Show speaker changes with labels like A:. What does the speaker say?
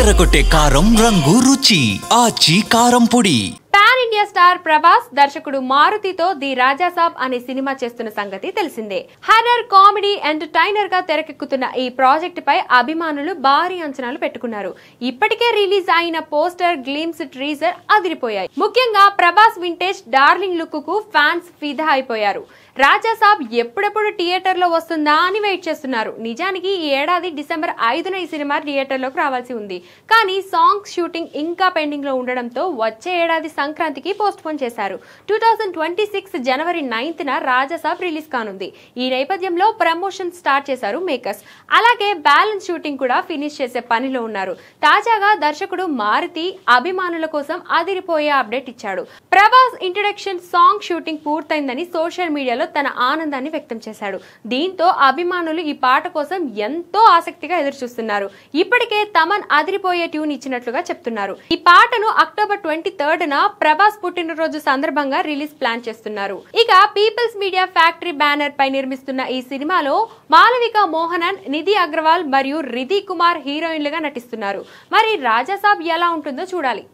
A: అదరగొట్టే కారం రంగు రుచి ఆచి కారం పొడి.
B: పాన్ ఇండియా స్టార్ ప్రభాస్ దర్శకుడు మారుతితో ది రాజా సాబ్ అనే సినిమా చేస్తున్న సంగతి తెలిసిందే. హర్రర్ కామెడీ ఎంటర్టైనర్ గా తెరకెక్కుతున్న ఈ ప్రాజెక్ట్ పై అభిమానులు భారీ అంచనాలు పెట్టుకున్నారు. ఇప్పటికే రిలీజ్ అయిన పోస్టర్, గ్లిమ్స్, ట్రీజర్ అదిరిపోయాయి. ముఖ్యంగా ప్రభాస్ వింటేజ్ డార్లింగ్ లుక్ కు ఫ్యాన్స్ ఫిదా అయిపోయారు. రాజా సాబ్ ఎప్పుడెప్పుడు థియేటర్ లో వస్తుందా అని వెయిట్ చేస్తున్నారు. నిజానికి ఈ ఏడాది డిసెంబర్ 5న ఈ సినిమా థియేటర్ లోకి రావాల్సి ఉంది. కానీ సాంగ్స్ షూటింగ్ ఇంకా పెండింగ్ లో ఉండడంతో వచ్చే ఏడాది సంక్రాంతికి పోస్ట్ పోన్ చేశారు. 2026 జనవరి 9న రాజా సాబ్ రిలీజ్ కానుంది. ఈ నేపథ్యంలో ప్రమోషన్ స్టార్ట్ చేశారు మేకర్స్. అలాగే బ్యాలెన్స్ షూటింగ్ కూడా ఫినిష్ చేసే పనిలో ఉన్నారు. తాజాగా దర్శకుడు మారుతి అభిమానుల కోసం అదిరిపోయే అప్డేట్ ఇచ్చాడు. ప్రభాస్ ఇంట్రడక్షన్ సాంగ్ షూటింగ్ పూర్తయిందని సోషల్ మీడియాలో తన ఆనందాన్ని వ్యక్తం చేశాడు. దీంతో అభిమానులు ఈ పాట కోసం ఎంతో ఆసక్తిగా ఎదురుచూస్తున్నారు. ఇప్పటికే తమన్ అదిరిపోయే ట్యూన్ ఇచ్చినట్లుగా చెప్తున్నారు. ఈ పాటను అక్టోబర్ 23న ప్రభాస్ పుట్టినరోజు సందర్భంగా రిలీజ్ ప్లాన్ చేస్తున్నారు. ఇక పీపుల్స్ మీడియా ఫ్యాక్టరీ బ్యానర్ పై నిర్మిస్తున్న ఈ సినిమాలో మాలవిక మోహనన్, నిధి అగర్వాల్ మరియు రిధి కుమార్ హీరోయిన్లుగా నటిస్తున్నారు. మరి రాజా సాబ్ ఎలా ఉంటుందో చూడాలి.